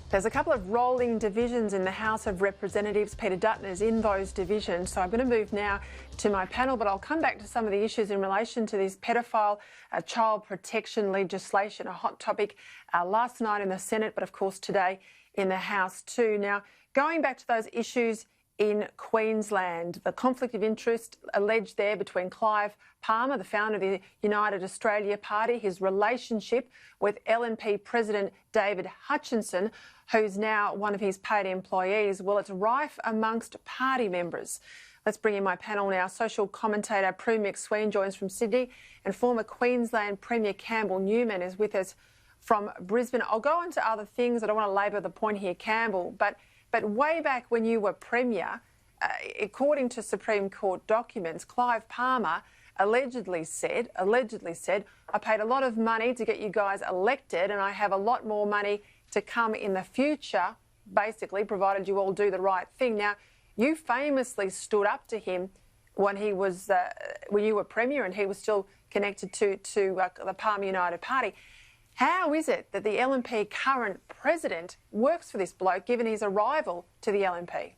There's a couple of rolling divisions in the House of Representatives. Peter Dutton is in those divisions. So I'm going to move now to my panel, but I'll come back to some of the issues in relation to this pedophile child protection legislation, a hot topic last night in the Senate, but of course today in the House too. Now, going back to those issues in Queensland, the conflict of interest alleged there between Clive Palmer, the founder of the United Australia Party, his relationship with LNP President David Hutchinson, who's now one of his paid employees. Well, it's rife amongst party members. Let's bring in my panel now. Social commentator Prue McSween joins from Sydney, and former Queensland Premier Campbell Newman is with us from Brisbane. I'll go on to other things. I don't want to labour the point here, Campbell, but way back when you were Premier, according to Supreme Court documents, Clive Palmer allegedly said, I paid a lot of money to get you guys elected and I have a lot more money to come in the future, basically, provided you all do the right thing. Now, you famously stood up to him when he was, when you were Premier and he was still connected to the Palmer United Party. How is it that the LNP current president works for this bloke, given he's a rival to the LNP?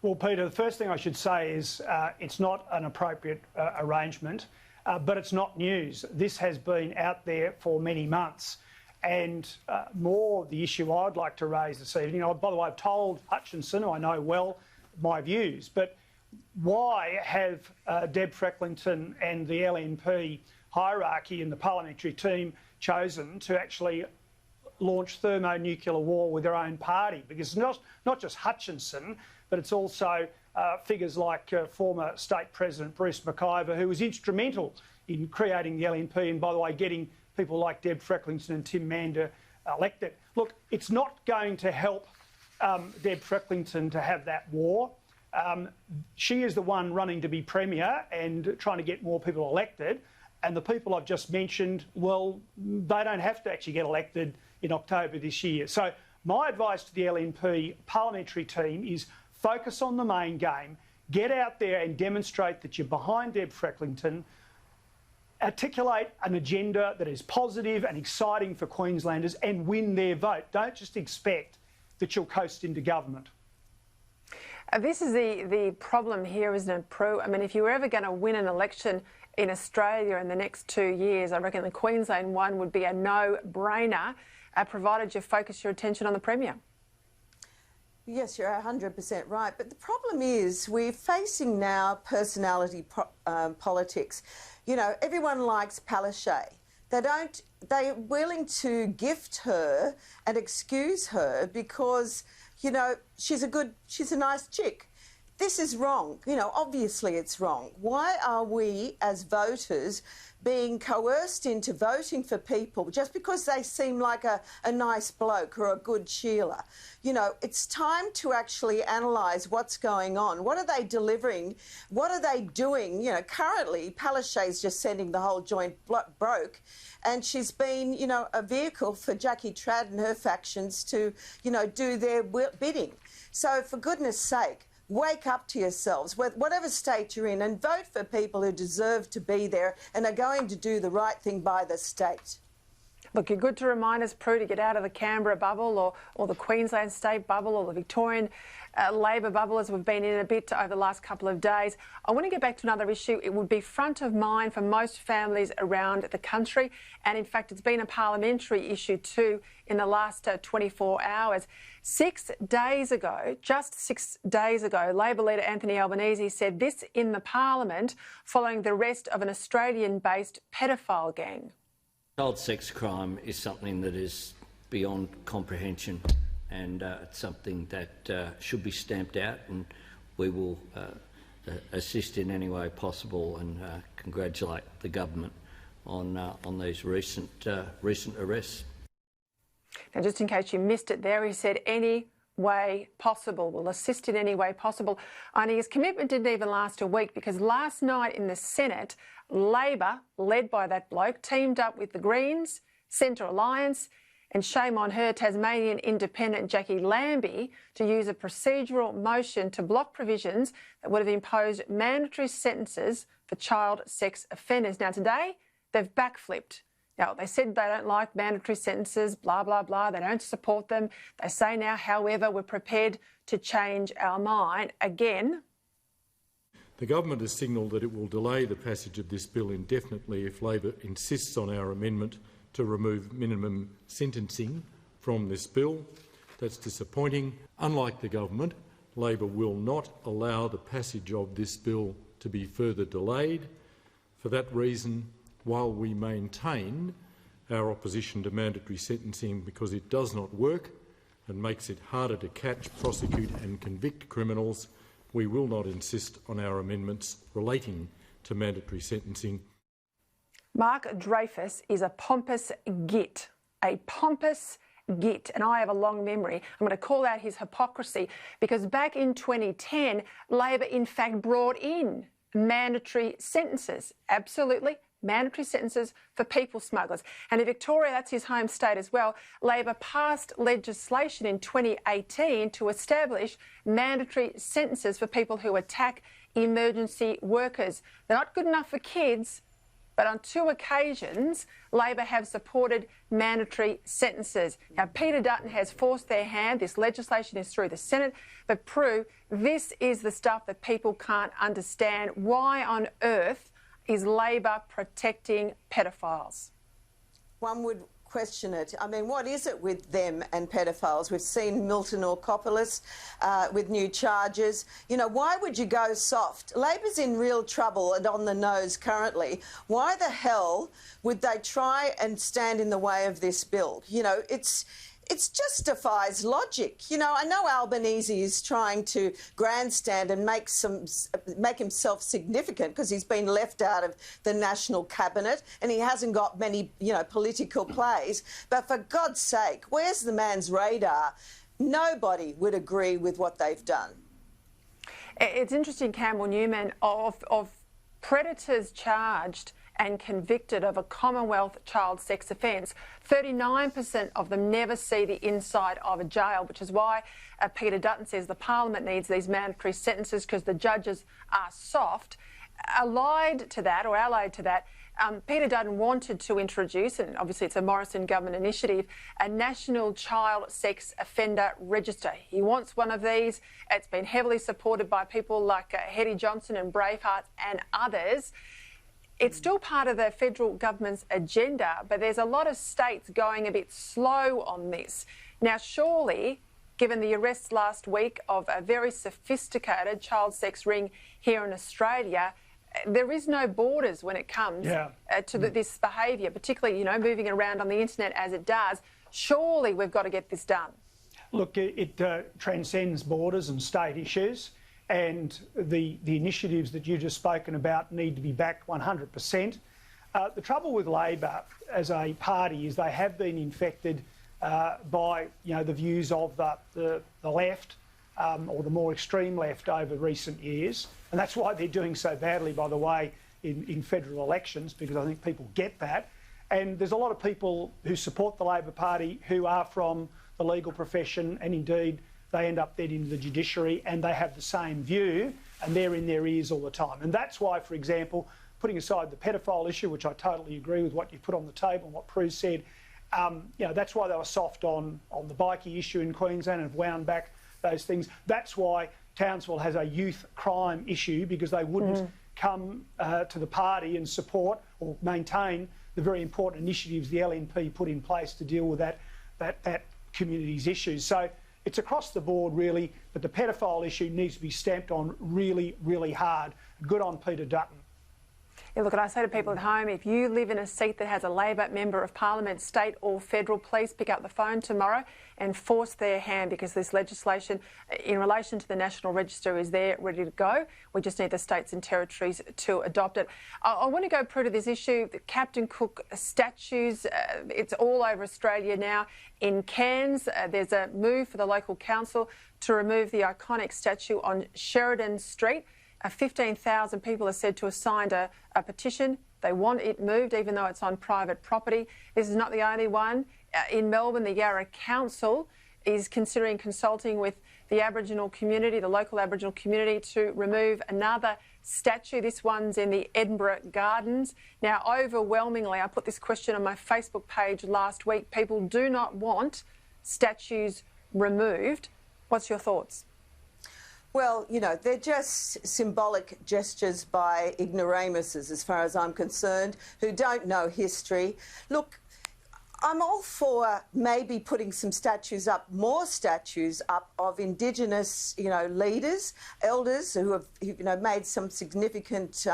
Well, Peter, the first thing I should say is it's not an appropriate arrangement, but it's not news. This has been out there for many months. And more the issue I'd like to raise this evening, by the way, I've told Hutchinson, who I know well, my views, but why have Deb Frecklington and the LNP hierarchy and the parliamentary team chosen to actually launch thermonuclear war with their own party? Because it's not just Hutchinson, but it's also figures like former State President Bruce McIver, who was instrumental in creating the LNP and, by the way, getting people like Deb Frecklington and Tim Mander elected. Look, it's not going to help Deb Frecklington to have that war. She is the one running to be Premier and trying to get more people elected. And the people I've just mentioned, well, they don't have to actually get elected in October this year. So my advice to the LNP parliamentary team is focus on the main game, get out there and demonstrate that you're behind Deb Frecklington, articulate an agenda that is positive and exciting for Queenslanders and win their vote. Don't just expect that you'll coast into government. This is the problem here, isn't it, Prue? I mean, if you were ever going to win an election in Australia in the next 2 years, I reckon the Queensland one would be a no-brainer, provided you focus your attention on the Premier. Yes, you're 100% right. But the problem is we're facing now personality politics. You know, everyone likes Palaszczuk. They're willing to gift her and excuse her because, you know, she's a nice chick. This is wrong. You know, obviously it's wrong. Why are we, as voters, being coerced into voting for people just because they seem like a nice bloke or a good Sheila? You know, it's time to actually analyse what's going on. What are they delivering? What are they doing? You know, currently, Palaszczuk's just sending the whole joint broke, and she's been, you know, a vehicle for Jackie Trad and her factions to, you know, do their bidding. So, for goodness sake, wake up to yourselves, whatever state you're in, and vote for people who deserve to be there and are going to do the right thing by the state. Look, you're good to remind us, Prue, to get out of the Canberra bubble or the Queensland state bubble or the Victorian Labor bubble, as we've been in a bit over the last couple of days. I want to get back to another issue. It would be front of mind for most families around the country, and in fact it's been a parliamentary issue too in the last 24 hours. 6 days ago, just 6 days ago, Labor leader Anthony Albanese said this in the Parliament following the arrest of an Australian-based pedophile gang. Child sex crime is something that is beyond comprehension, and it's something that should be stamped out, and we will assist in any way possible and congratulate the government on these recent arrests. Now, just in case you missed it there, he said any way possible, will assist in any way possible. And his commitment didn't even last a week, because last night in the Senate, Labor, led by that bloke, teamed up with the Greens, Centre Alliance, and shame on her, Tasmanian Independent Jackie Lambie, to use a procedural motion to block provisions that would have imposed mandatory sentences for child sex offenders. Now, today, they've backflipped. Now, they said they don't like mandatory sentences, blah, blah, blah. They don't support them. They say now, however, we're prepared to change our mind. Again, the government has signalled that it will delay the passage of this bill indefinitely if Labor insists on our amendment to remove minimum sentencing from this bill. That's disappointing. Unlike the government, Labor will not allow the passage of this bill to be further delayed. For that reason, while we maintain our opposition to mandatory sentencing because it does not work and makes it harder to catch, prosecute and convict criminals, we will not insist on our amendments relating to mandatory sentencing. Mark Dreyfus is a pompous git, and I have a long memory. I'm going to call out his hypocrisy because back in 2010, Labor in fact brought in mandatory sentences, absolutely mandatory sentences for people smugglers. And in Victoria, that's his home state as well, Labor passed legislation in 2018 to establish mandatory sentences for people who attack emergency workers. They're not good enough for kids, but on 2 occasions, Labor have supported mandatory sentences. Now, Peter Dutton has forced their hand. This legislation is through the Senate. But, Prue, this is the stuff that people can't understand. Why on earth is Labor protecting pedophiles? One would question it. I mean, what is it with them and pedophiles? We've seen Milton Orkopoulos with new charges. You know, why would you go soft? Labor's in real trouble and on the nose currently. Why the hell would they try and stand in the way of this bill? You know, it just defies logic. You know, I know Albanese is trying to grandstand and make himself significant because he's been left out of the national cabinet and he hasn't got many, you know, political plays. But for God's sake, where's the man's radar? Nobody would agree with what they've done. It's interesting, Campbell Newman, of predators charged and convicted of a Commonwealth child sex offence, 39% of them never see the inside of a jail, which is why Peter Dutton says the Parliament needs these mandatory sentences because the judges are soft. Allied to that, Peter Dutton wanted to introduce, and obviously it's a Morrison government initiative, a national child sex offender register. He wants one of these. It's been heavily supported by people like Hetty Johnson and Braveheart and others. It's still part of the federal government's agenda, but there's a lot of states going a bit slow on this. Now, surely, given the arrest last week of a very sophisticated child sex ring here in Australia, there is no borders when it comes to this behaviour, particularly, you know, moving around on the internet as it does. Surely we've got to get this done. Look, it transcends borders and state issues. And the initiatives that you've just spoken about need to be backed 100%. The trouble with Labor as a party is they have been infected by, you know, the views of the left or the more extreme left over recent years. And that's why they're doing so badly, by the way, in federal elections, because I think people get that. And there's a lot of people who support the Labor Party who are from the legal profession, and indeed they end up then in the judiciary and they have the same view and they're in their ears all the time. And that's why, for example, putting aside the pedophile issue, which I totally agree with what you put on the table and what Prue said, you know, that's why they were soft on the bikie issue in Queensland and have wound back those things. That's why Townsville has a youth crime issue, because they wouldn't come to the party and support or maintain the very important initiatives the LNP put in place to deal with that community's issues. So it's across the board, really, but the pedophile issue needs to be stamped on really, really hard. Good on Peter Dutton. Yeah, look, and I say to people at home, if you live in a seat that has a Labor member of Parliament, state or federal, please pick up the phone tomorrow and force their hand, because this legislation in relation to the National Register is there, ready to go. We just need the states and territories to adopt it. I want to go through to this issue, the Captain Cook statues. It's all over Australia now. In Cairns, there's a move for the local council to remove the iconic statue on Sheridan Street. 15,000 people are said to have signed a petition. They want it moved, even though it's on private property. This is not the only one. In Melbourne, the Yarra Council is considering consulting with the Aboriginal community, the local Aboriginal community, to remove another statue. This one's in the Edinburgh Gardens. Now, overwhelmingly, I put this question on my Facebook page last week. People do not want statues removed. What's your thoughts? Well, you know, they're just symbolic gestures by ignoramuses, as far as I'm concerned, who don't know history. Look, I'm all for maybe putting some statues up, more statues up of Indigenous, you know, leaders, elders who have, you know, made some significant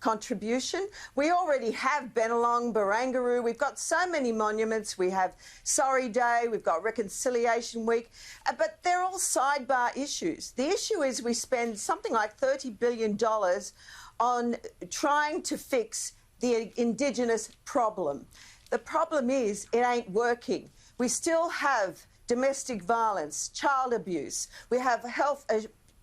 contribution. We already have Bennelong, Barangaroo. We've got so many monuments. We have Sorry Day. We've got Reconciliation Week. But they're all sidebar issues. The issue is we spend something like $30 billion on trying to fix the Indigenous problem. The problem is it ain't working. We still have domestic violence, child abuse. We have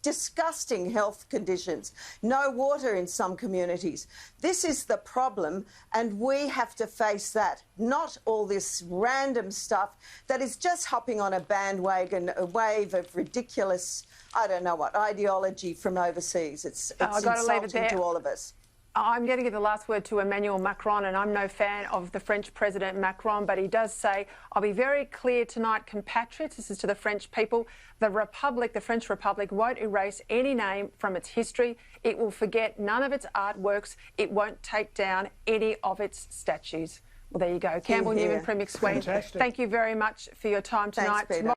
disgusting health conditions, no water in some communities. This is the problem, and we have to face that, not all this random stuff that is just hopping on a bandwagon, a wave of ridiculous, I don't know what, ideology from overseas. It's insulting to all of us. I'm going to give the last word to Emmanuel Macron, and I'm no fan of the French President Macron, but he does say, I'll be very clear tonight, compatriots, this is to the French people, the Republic, the French Republic, won't erase any name from its history. It will forget none of its artworks. It won't take down any of its statues. Well, there you go. Campbell Newman, Premier Sween, thank you very much for your time tonight. Thanks, Peter.